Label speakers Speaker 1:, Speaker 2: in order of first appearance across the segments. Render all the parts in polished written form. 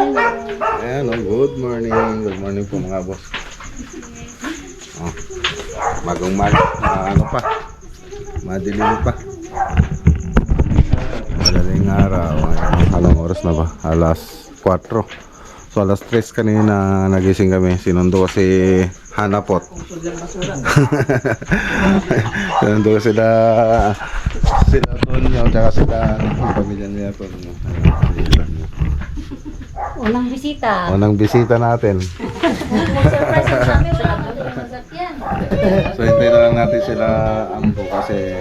Speaker 1: Ayan, good morning. Good morning po mga boss. Oh, ano pa? Madilim pa. Madaling araw. Alang oras na ba? Alas 4. So alas 3 kanina nagising kami. Sinundo kasi hanapot. Sinundo kasi sila Tonyo tsaka sila pamilya niya Tonyo.
Speaker 2: Unang bisita.
Speaker 1: Unang bisita natin.
Speaker 2: Surprise sa amin, wala po tayo masakyan.
Speaker 1: So hintay na lang natin sila ambo kasi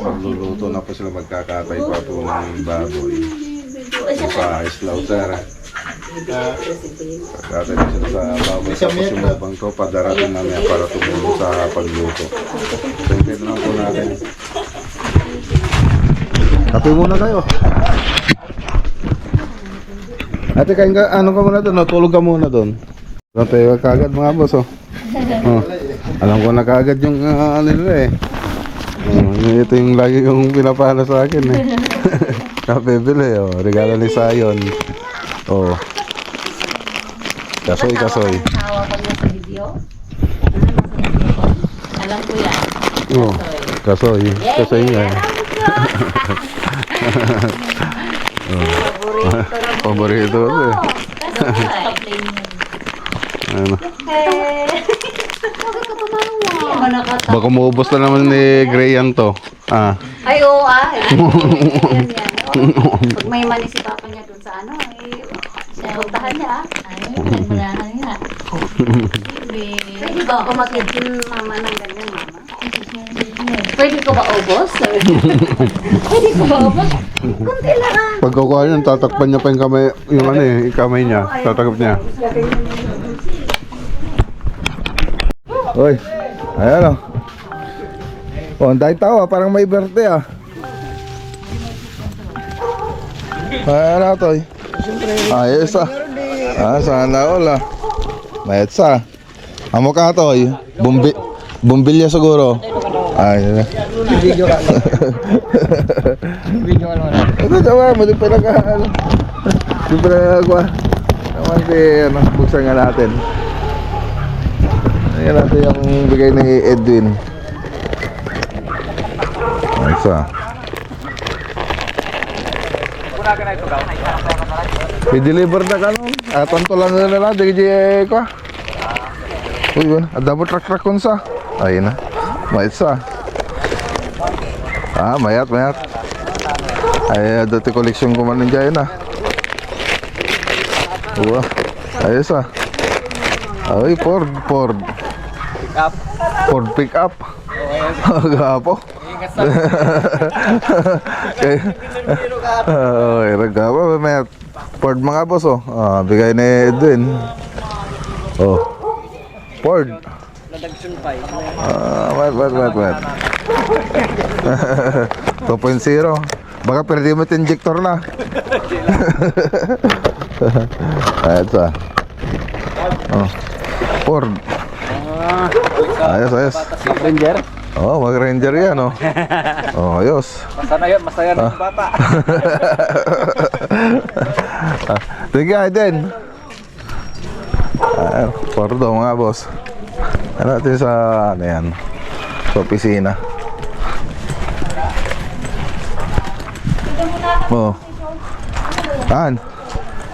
Speaker 1: magluluto na po sila, magkakatay pa po ng baboy sa slaughter. Kakatay na sila sa baboy tapos yung mabang ko padarating namin para tumulong sa pagluto. So hintay na lang po natin. Kape muna kayo. Ate, kain ka, ano ka muna doon? Tulog ka muna doon. Tayo kagad mga boss, oh. Oh. Alam ko na kagad yung ano nila eh. Ito yung lagi yung pinapala sa akin eh. Kapebili, oh. Regalo ni Sayon. Oh. Kasoy.
Speaker 2: Hawa ko niya sa video. Alam ko yan.
Speaker 1: Oh. Kasoy nga. Paborito ko eh. Ano? Baka maubos na naman ni Grayan to. Ah.
Speaker 2: Ay, oo yan. Pag may mani si papa niya dun sa ano, puntahan niya mulahan niya. Pwede ba ako mag-edin mama ng ganyan, mama? Pwede ko ba ubos? Pwede ko ba ubos? Kunti lang ah.
Speaker 1: Pag kukuha yun, tatakpan niya pa yung kamay, yung ano eh, yung kamay niya. Tatakap niya. Uy, ayan o. Oh, ang dahil tao ah, parang may birthday ah. Ayan na to. Ayos ah. Ah, sana all ah. Mayat sa. Amo ka to eh. Bumbilya siguro. Ay, video ka. Video ka naman. Ito tawa mo, di pa nag-ano. Di pa nag-agwa. Naman si, ano, buksan nga natin. Ayan natin yung bigay ni Edwin. Ayos ah. I-deliver na ka nun. Tontolan na lang. Digi ko ah. Uy, yun. Adabo trak-trak kun sa. Ayun na. Mayat sa. Ah, mayat. Ay, dati koleksyon ko man nandiyan na. Wah, ayos ah. Ay, Ford. Ford pick up. Gapo. Ay, ragawa mayat. Ford mga boss oh. Ah, bigay ni Edwin. Oh. Ford. Wait. 2.0. Baka pwede mo ito injector na. Ito. Oh. Ford. Ayos.
Speaker 3: Ranger?
Speaker 1: Oh, mag-Ranger yan, oh. Oh, ayos.
Speaker 3: Masaya na yung bata.
Speaker 1: Sige, Aiden. Ford daw mga boss. Ano natin sa ano yan, sa opisina. Oh.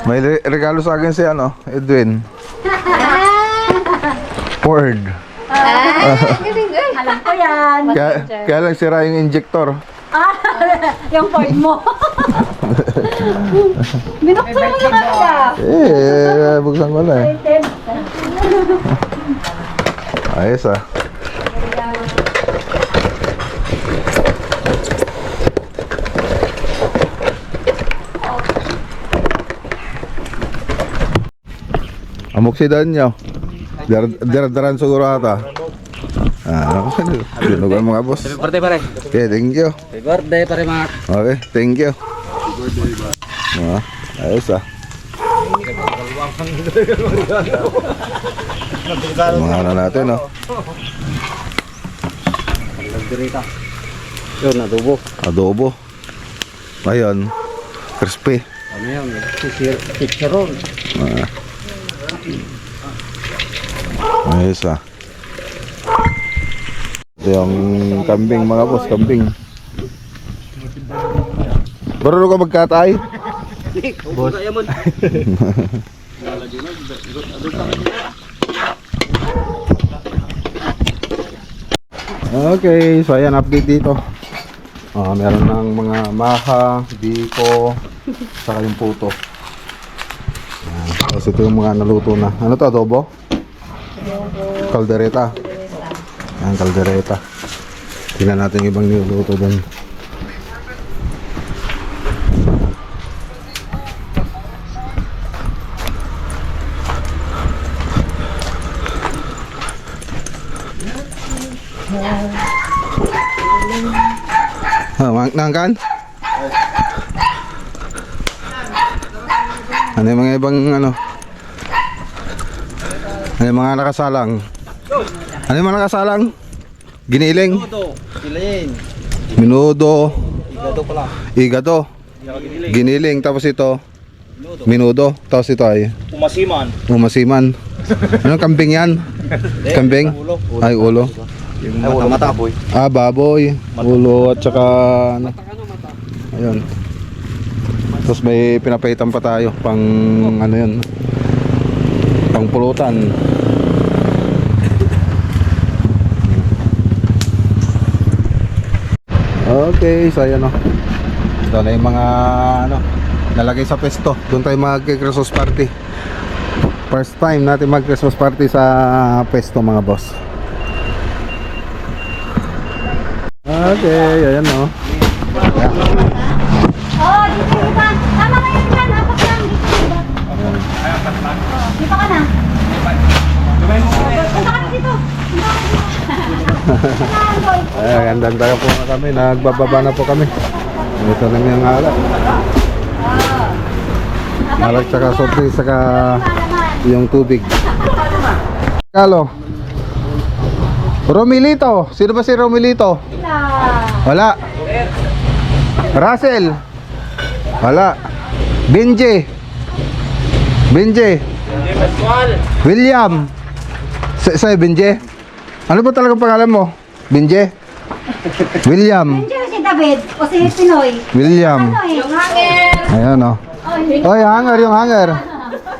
Speaker 1: May regalo sa akin si ano, Edwin. Ford.
Speaker 2: Alam ko yan.
Speaker 1: Kaya lang sira yung injector.
Speaker 2: Yung Ford mo. Binuksan mo na kaya.
Speaker 1: Buksan ko na eh. Ayos ah. Amoksidan nyo. Daradaran siguro ata. Dinugan mga boss.
Speaker 3: Happy birthday pare.
Speaker 1: Okay, thank you.
Speaker 3: Happy birthday pare Mark.
Speaker 1: Okay, thank you. Ayos ah. Mga ano natin, no?
Speaker 3: Yun, adobo.
Speaker 1: Adobo. Ayun, crispy.
Speaker 3: Ano yan? Chicharon.
Speaker 1: Ayos ah. Ito yung kambing mga boss, kambing. Marunong ka magkatay?
Speaker 3: Boss.
Speaker 1: Okay, so ayan, update dito. Meron ng mga maha, biko, saka yung puto. Tapos ito yung mga naluto na. Ano to, adobo? Kaldereta. Ayan, kaldereta. Tingnan natin yung ibang niluluto dun. Nangkan? Ano yung mga ibang ano? Ano yung mga nakasalang? Ano yung mga nakasalang? Giniling? Minudo. Igado. Giniling. Tapos ito minudo. Tapos ito ay umasiman. Anong kambing yan? Kambing? Ay, ulo.
Speaker 3: Yung mata boy.
Speaker 1: Baboy, ulo at saka ano. Ayun. Tapos may pinapaitan pa tayo pang ano yun. Pang pulutan. Okay, so ayan o. Ito na yung mga ano, nalagay sa pesto. Doon tayo mag-Christmas party. First time natin mag-Christmas party sa pesto mga boss. Okay, ayan o.
Speaker 2: Oh, dito yung iba. Tama ka yung iba. Apat lang. Dito ka na. Punta ka na dito.
Speaker 1: Ay, gandang tayo po na kami. Nagbababa na po kami. Ito lang yung alak. Alak tsaka sobrang saka yung tubig. Kalo. Romilito. Sino ba si Romilito? Wala. Russell. Wala. Benji. William. Sa'yo Benji? Ano ba talaga pangalan mo? Benji? William.
Speaker 2: Nandiyan si David o si Pinoy.
Speaker 1: William.
Speaker 2: Ano eh? Yung hanger.
Speaker 1: Ayan o. Oy, hanger yung hanger.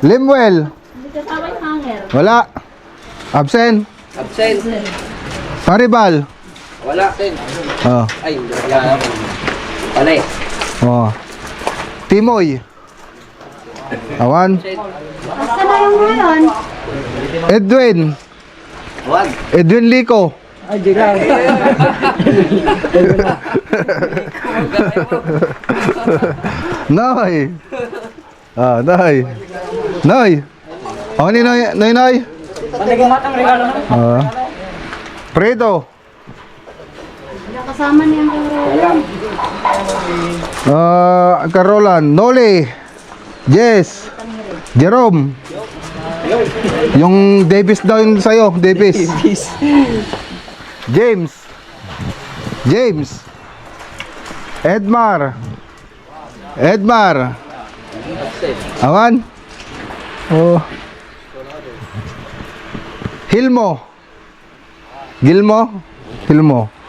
Speaker 1: Limwell.
Speaker 2: Hindi kasama yung hanger.
Speaker 1: Wala. Absent. Maribal.
Speaker 3: Wala din.
Speaker 1: Oh.
Speaker 3: Ay, yan. Pala eh.
Speaker 1: Oh. Timoy. Awan.
Speaker 2: Basta na yung ngayon.
Speaker 1: Edwin.
Speaker 3: Wag.
Speaker 1: Edwin Lico.
Speaker 3: Ay, di lang.
Speaker 1: Noy. Noy. Noy. Oh, ni Noy, Noy.
Speaker 3: Matang regalo na.
Speaker 1: Fredo.
Speaker 2: Wala kasama niya ang
Speaker 1: Carolan. Noli. Jess. Jerome. Yung Davis daw yung sa'yo. Davis. James. Edmar. Awan. Oh. Hilmo.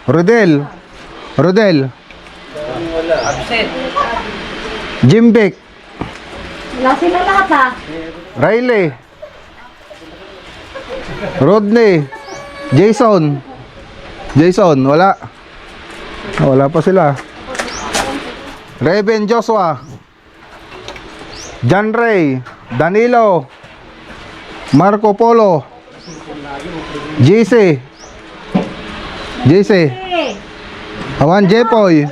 Speaker 1: Rodel. Jimbek.
Speaker 2: Wala sila lahat ha.
Speaker 1: Riley. Rodney. Jason, wala. Wala pa sila. Reven Joshua. John Ray. Danilo. Marco Polo. JC. Awan Jepoy.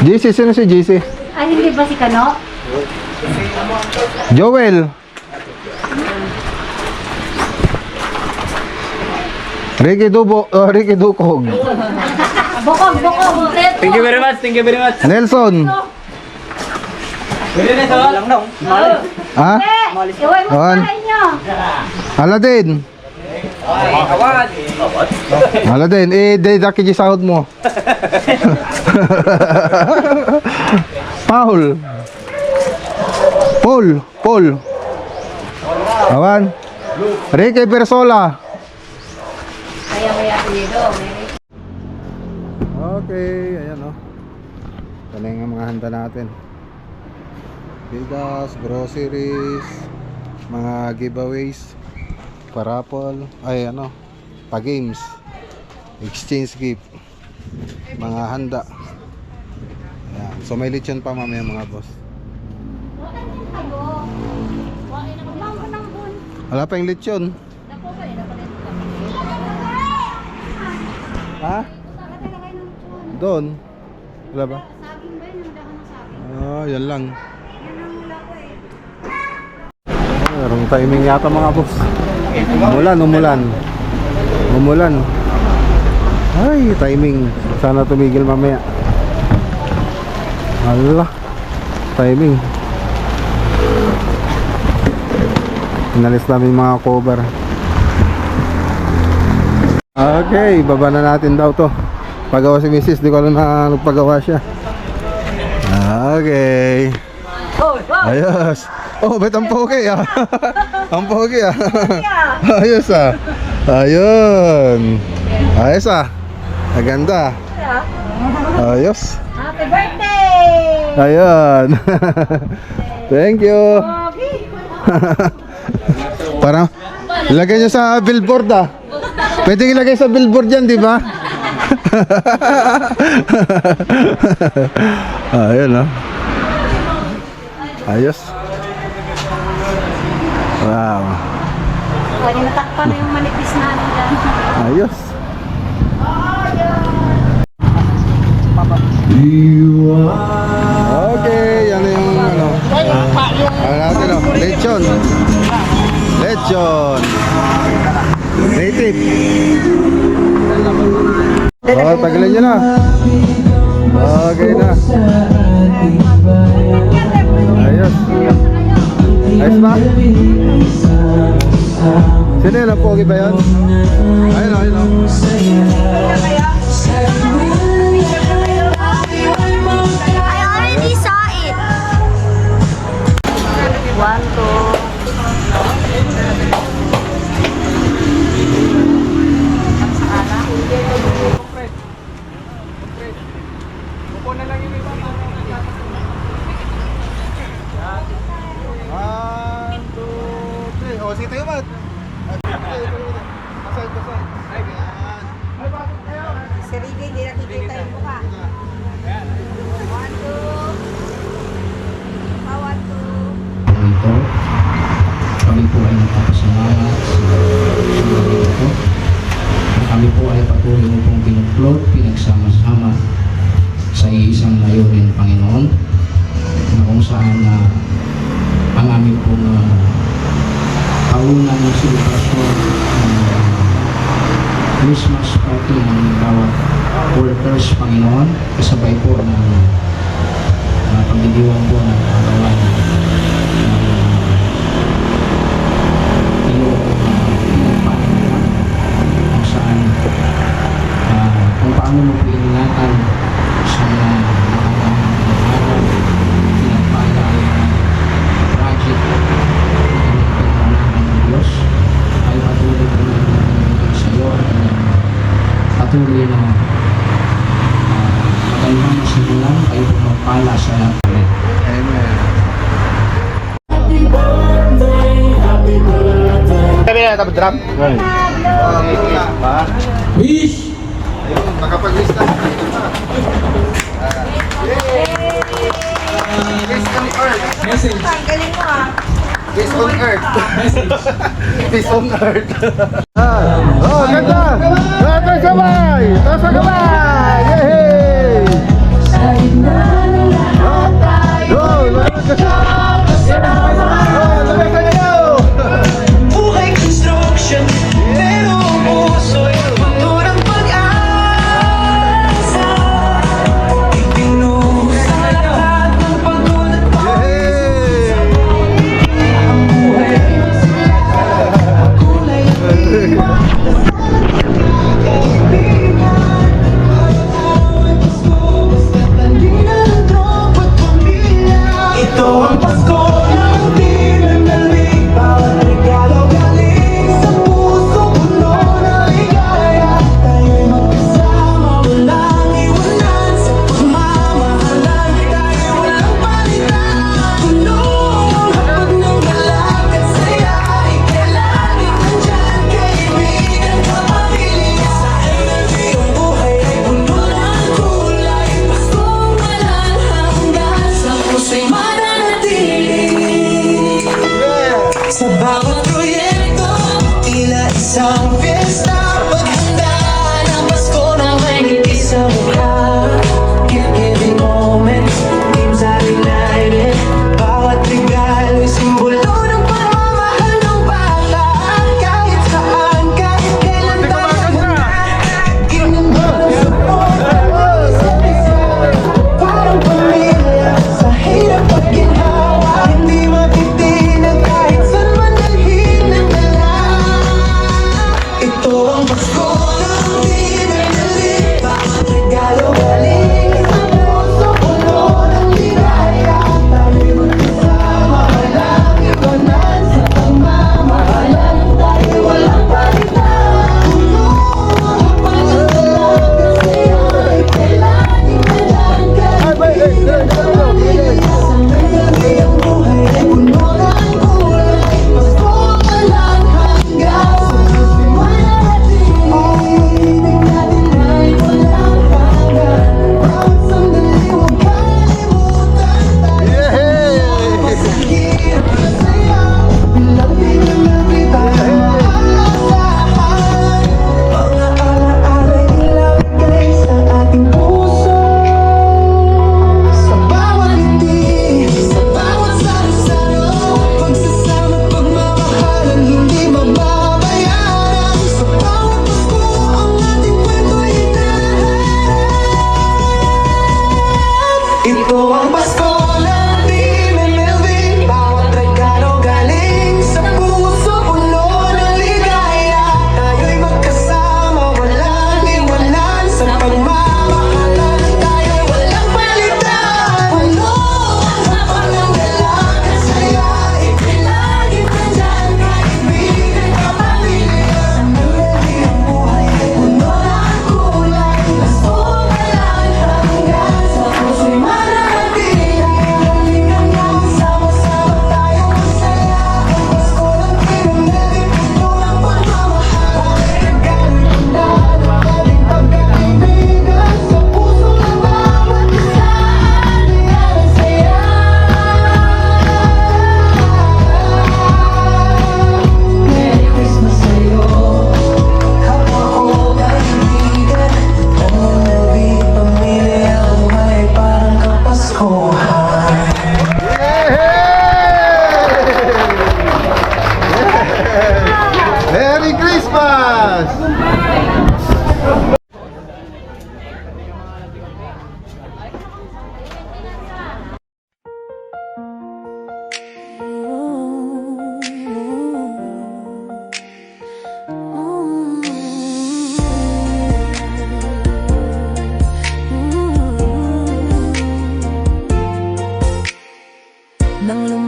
Speaker 1: JC, sino si JC?
Speaker 2: Ay, hindi ba si Kano?
Speaker 1: Joel. Ricky Dukog.
Speaker 2: Bokog.
Speaker 3: Thank you very much.
Speaker 1: Nelson.
Speaker 3: Lang daw.
Speaker 1: Ha?
Speaker 2: Iwan mo
Speaker 1: Awan.
Speaker 2: sa inyo.
Speaker 1: Aladin.
Speaker 3: Awad.
Speaker 1: Aladin. Daki di sahod mo. Paul. Paul. Awan. Ricky Persola.
Speaker 2: Kaya may apelido.
Speaker 1: Okay, ayan o. Ito na yung mga handa natin. Bigas, groceries, mga giveaways, parapol, ay ano, pa-games, exchange gift, mga handa. Ayan. So may lechon pa mamaya mga boss. Wala pa yung lechon. Ha? Doon? Wala ba?
Speaker 2: Saging ba yun? Ang dahon ng saging.
Speaker 1: Oh, yan lang.
Speaker 2: Yan ang wala ko eh.
Speaker 1: Merong timing yata mga boss. Umulan. Ay, timing. Sana tumigil mamaya. Allah, timing. Inalis namin yung mga cover. Okay, baba na natin daw to. Pagawa si Mrs. Di ko alam na nagpagawa siya. Okay. Ayos. Oh, bet ang pogi ah. Ang pogi ah. Ayos ah. Ayun. Ayos ah. Maganda. Ayos.
Speaker 2: Happy birthday!
Speaker 1: Ayun. Thank you. Parang ilagay nyo sa billboard ah. Pwede ilagay sa billboard yan, di ba? Ayun ah. Ayos. Wow.
Speaker 2: Pwede natakpan na yung manipis namin dyan.
Speaker 1: Ayos. Okay, yan na yung ano. Ano natin oh, lechon. Native. Oh, tagilan nyo na. Okay na. Ayos. Ayos ba? Sino yun? Ang pogi ba yun? Ayun o, ayun o.
Speaker 2: I already saw it.
Speaker 1: 1, 2, 3. O, sige tayo ba? Pasay. Ayan.
Speaker 2: Si Ricky, hindi nakikita yung mukha. 1, 2.
Speaker 4: Ito, kami po ay nagpapasalamat sa Panginoon ito. Kami po ay patuloy mo pong pinuplot, pinagsama-sama sa iisang layunin, Panginoon, na kung saan ang aming pong talunan ng selebrasyon ng Christmas party ng bawat workers, Panginoon, kasabay po ng pagdidiwang po ng kagawan ng iyong pinagpapalala kung saan kung paano mo po iningatan sa mga araw pinagpala ang project na pinagpapalala ng Diyos ay patuloy po natin sa iyo at patuloy na magandang simulan kayo po magpala sa lahat.
Speaker 1: Amen.
Speaker 5: Kami na tapos drop.
Speaker 4: Wish!
Speaker 1: Ayun, nakapag-lista. Peace on earth.
Speaker 4: Message!
Speaker 2: Galing mo ah.
Speaker 1: Peace on earth. Peace on earth. Oh, ganda! Taas ang kamay! Taas ang kamay! Yay! Go! Lagay kayo!
Speaker 6: Buhay construction, pero ang puso'y puno ng pag-asa. Itinusa lahat ng pagod at
Speaker 1: Yay!
Speaker 6: ang buhay ay kulay at iwan. Kaibigan,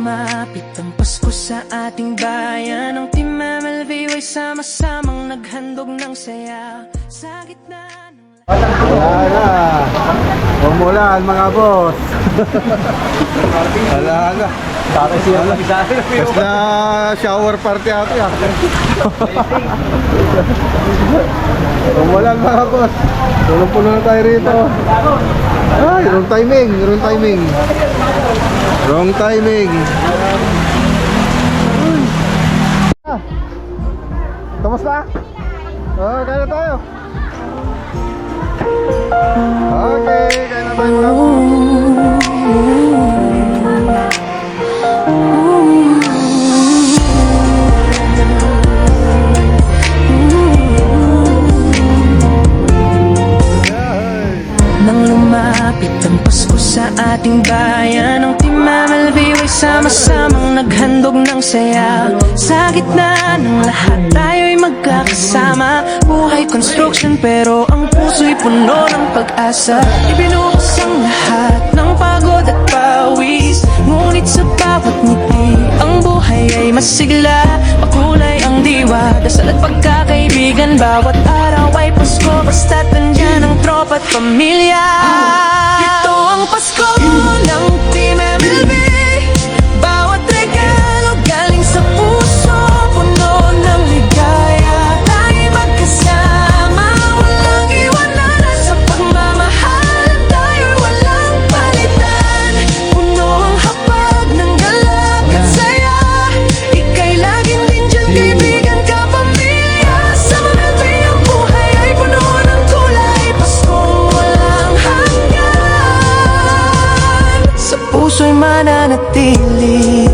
Speaker 6: lumapit ang Pasko sa ating bayan, ang Team MLV ay sama-samang naghandog ng saya sa gitna ng...
Speaker 1: Wala na. Umulan mga boss. Wala na. Basta shower party ate ah. Umulan mga boss. Tulong-pulo na tayo rito. Ay, wrong timing. Wrong timing. Wrong timing. Kamusta? Kaya na tayo. Okay, kaya na tayo mga boss.
Speaker 6: Nang lumapit ang Pasko sa ating bayan, ang Team MLV ay sama-samang naghandog ng saya sa gitna ng lahat tayo'y magkakasama. Buhay construction pero ang puso'y puno ng pag-asa. Ibinuhos ang lahat ng pagod at pawis, ngunit sa bawat ngiti ang buhay ay masigla. Makulay ang diwa, dasal at pagkakaibigan, bawat araw ay Pasko basta't nandyan ang tropa at pamilya. Ito ang Pasko ng Team MLB, bawat regalo galing sa puso, puno ng ligaya. Tayo'y magkasama, walang iwanan, sa pagmamahal tayo'y walang palitan. Puno ang hapag ng galak at saya, ika'y laging din dyan, kaibigan ka, pamilya. Sa MLB ang buhay ay puno ng kulay, Paskong walang hanggan, sa puso'y mananatili.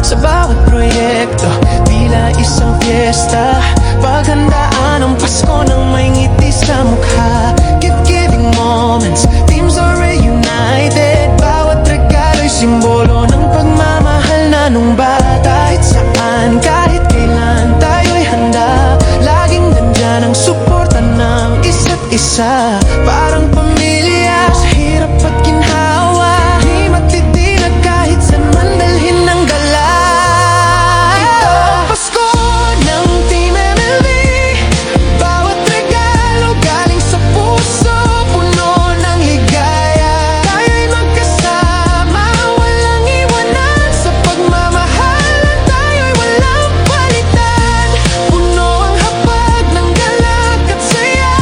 Speaker 6: Sa bawat proyekto, tila isang piyesta, paghandaan ang Pasko ng may ngiti sa mukha. Gift-giving moments, teams are reunited, bawat regalo'y simbolo ng pagmamahal na nung bata. Kahit saan, kahit kailan, tayo'y handa, laging nandyan ang suporta ng isa't isa. Parang pamilya, sa hirap at ginhawa, di matitinag kahit saan man dalhin ng gala. Ito ang Pasko ng Team MLB, bawat regalo galing sa puso, puno ng ligaya. Tayo'y magkasama, walang iwanan, sa pagmamahal tayo'y walang palitan. Puno ang hapag ng galak at saya,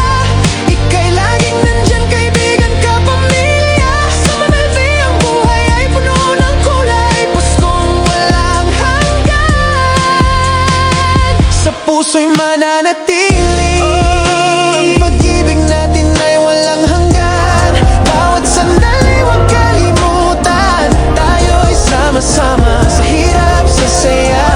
Speaker 6: ika'y laging nandyan, kaibigan ka, pamilya. Sa MLB ang buhay ay puno ng kulay, Paskong walang hanggan, sa puso'y mananatili. Ang pag-ibig natin ay walang hanggan, bawat sandali huwag kalimutan, tayo'y sama-sama sa hirap, sa saya.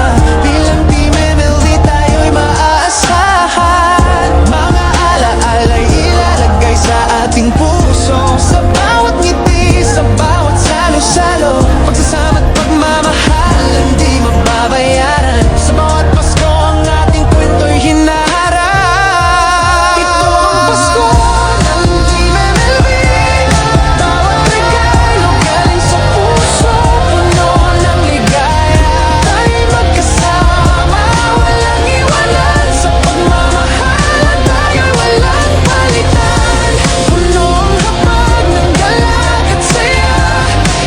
Speaker 6: Bilang Team MLB tayo'y maaasahan, mga alaala'y ilalagay sa ating puso. Sa bawat ngiti, sa bawat salo-salo, pagsasama't pagmamahal hindi mababayaran. Sa bawat Pasko ang ating kwento'y hinaharap. Ito ang Pasko ng Team MLB, bawat regalo galing sa puso, puno ng ligaya. Tayo'y magkasama, walang iwanan, sa pagmamahal tayo'y walang palitan. Puno ang hapag ng galak at saya,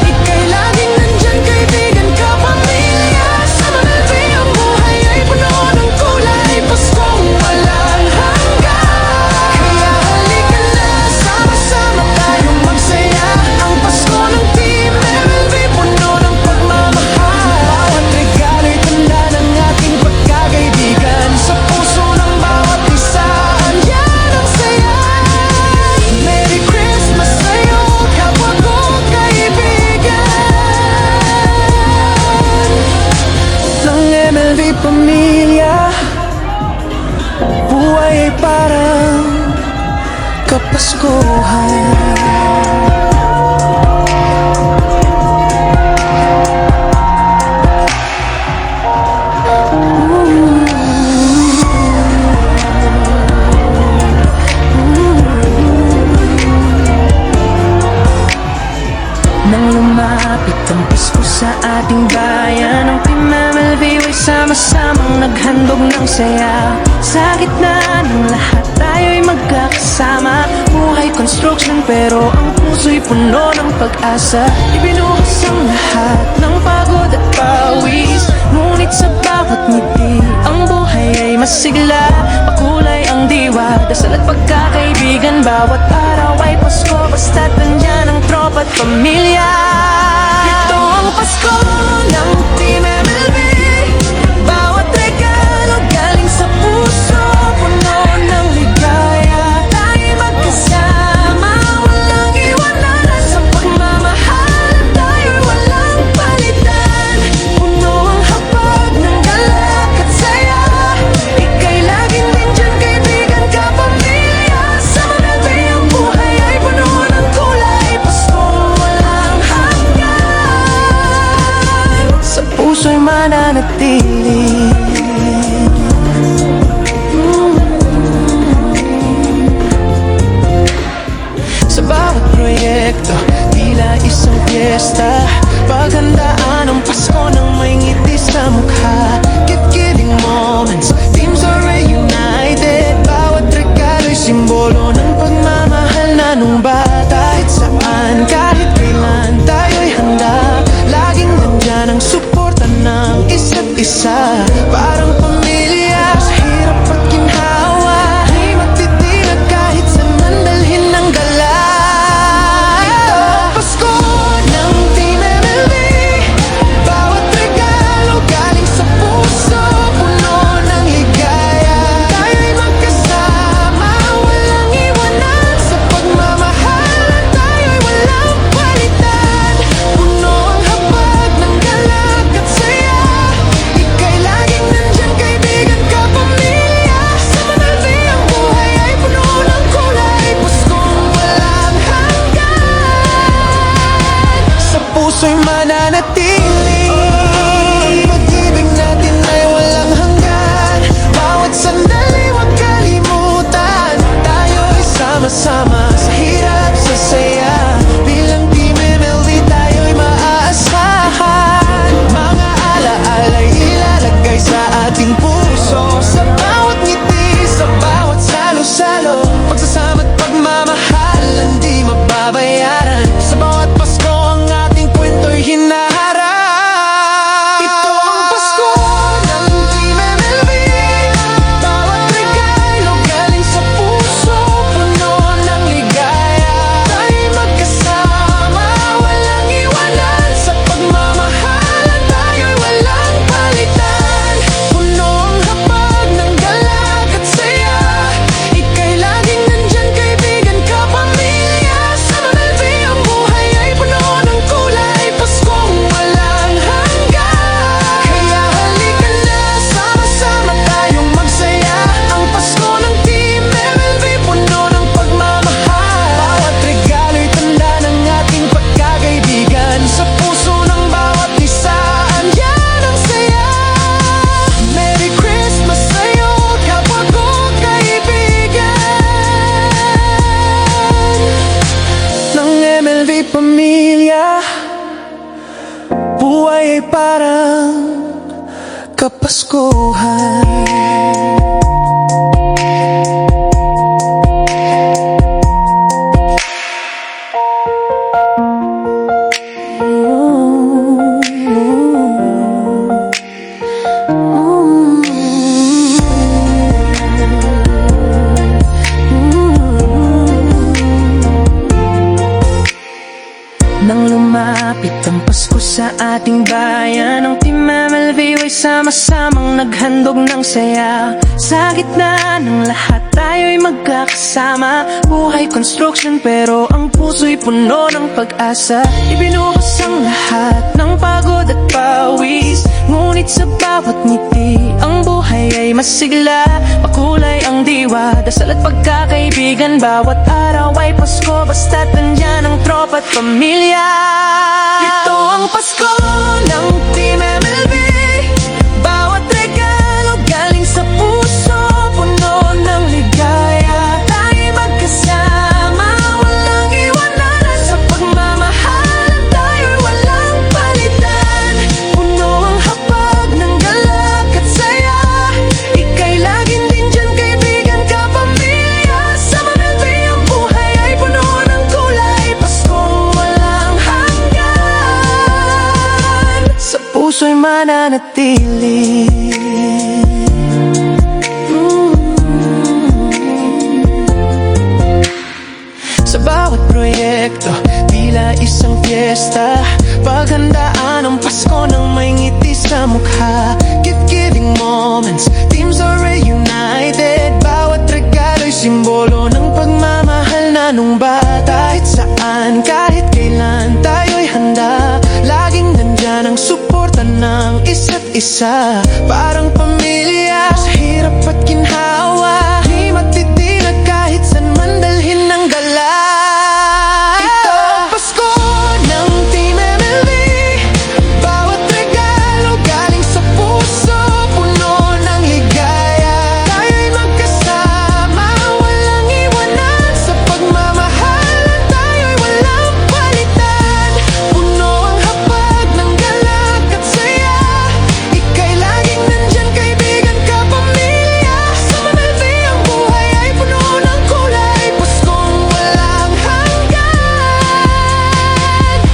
Speaker 6: ika'y laging nandyan, kaibigan ka, pamilya. Sa MLB ang buhay ay puno ng kulay, Paskong walang hanggan. Kaya halika na, sama-sama tayong magsaya. Ang Pasko ng Team MLB, puno ng pagmamahal, bawat regalo'y tanda ng ating pagkakaibigan. Sa puso ng bawat isa, andyan ang saya. Merry Christmas sa'yo, kapwa ko kaibigan ng MLB pamilya. Buhay ay parang kapaskuhan. lumapit ang Pasko sa ating bayan, ang Team MLV ay sama-samang naghandog ng saya. Sa gitna ng lahat tayo'y magkakasama. Buhay construction pero ang puso'y puno ng pag-asa. Ibinuhos ang lahat ng pagod at pawis, ngunit sa bawat ngiti ang buhay ay masigla. Makulay ang diwa, dasal at pagkakaibigan. Bawat araw ay Pasko, basta't nandyan ang tropa at pamilya. Ito ang Pasko ng Team MLB. Bawat regalo galing sa puso, puno ng ligaya. Tayo'y magkasama, walang iwanan. Sa pagmamahal, tayo'y walang palitan. Puno ang hapag ng galak at saya. Ika'y laging nandyan, kaibigan, kapamilya. Sa MLB ang buhay ay puno ng kulay. Paskong walang hanggan, sa puso'y mananatili. Sa bawat proyekto, tila isang piyesta. Paghandaan ang Pasko ng may ngiti sa mukha. Gift-giving moments, teams are reunited. Bawat regalo'y simbolo ng pagmamahal na nung bata. Kahit saan, kahit kailan, tayo'y handa. Laging nandyan ang suporta ng isa't isa. Parang pamilya, sa hirap at ginhawa, ay magtitila kahit saan dalhin ng gala. Ito ang Pasko ng Team MLB. Bawat regalo galing sa puso, puno ng ligaya. Tayo'y magkasama, walang iwanan. Sa pagmamahal, tayo'y walang palitan. Puno ang hapag ng galak at saya. Ika'y laging nandyan, kaibigan, kapamilya. Sa MLB ang buhay ay puno ng kulay. Paskong walang hanggan, sa puso'y mananatili. Ang pag-ibig natin ay walang hanggan. Bawat sandali huwag kalimutan, tayo'y sama-sama sa hirap, sa saya. Bilang Team MLB tayo'y maaasahan. Mga alaala'y ilalagay sa ating puso. Sa bawat ngiti, sa bawat salo-salo, pagsasama't pagmamahalan di mababayaran. Sa bawat Pasko ang ating kwento'y hinaharap. Ito ang Pasko ng Team MLB. Bawat regalo galing sa puso, puno ng ligaya. Tayo'y magkasama, walang iwanan. Sa pagmamahalan, tayo'y walang palitan. Puno ang hapag ng galak at saya. Ika'y laging nandyan, kaibigan, kapamilya. Sa MLB ang buhay ay puno ng kulay. Paskong walang hanggan, kaya halika na, sama-sama tayong magsaya. Ang Pasko ng Team MLB, puno ng pagmamahal. Bawat regalo'y tanda ng ating pagkakaibigan. Sa puso ng bawat isa, andyan ang saya. Merry Christmas sa'yo, kapwa ko kaibigan ng MLB pamilya. Buhay ay parang kapaskuhan. Nang lumapit ang Pasko sa ating bayan, ang Team MLV ay sama-samang naghandog ng saya. Sa gitna ng lahat tayo'y magkakasama. Buhay construction pero ang puso'y puno ng pag-asa. Ibinuhos ang lahat ng pagod at pawis, ngunit sa bawat ngiti ang buhay ay masigla. Makulay ang diwa, dasal at pagkakaibigan. Bawat araw ay Pasko, basta't nandyan ang tropa at pamilya. Ito ang Pasko ng Team MLB. Bawat regalo galing sa puso, puno ng ligaya. Tayo'y magkasama, walang iwanan. Sa pagmamahal, tayo'y walang mananatili. Sa bawat proyekto, tila isang fiesta, paghandaan ang Pasko ng may ngiti sa mukha. Gift-giving moments, teams are reunited. Bawat regalo'y simbolo ng pagmamahal na nung bata. Kahit saan, kahit kailan, tayo'y handa. Laging nandyan ang suporta ng isa't isa. Parang pamilya, sa hirap at ginhawa, di matitinag kahit saan man dalhin ng dala. Ito ang Pasko ng Team MLB. Bawat regalo galing sa puso, puno ng ligaya. Tayo'y magkasama, walang iwanan. Sa pagmamahalan, tayo'y walang palitan. Puno ang hapag ng galak at saya. Ika'y laging nandyan, kaibigan ka, pamilya. Sa MLB ang buhay ay puno ng kulay. Paskong walang hanggan,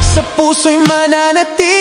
Speaker 6: sa puso'y mananatili.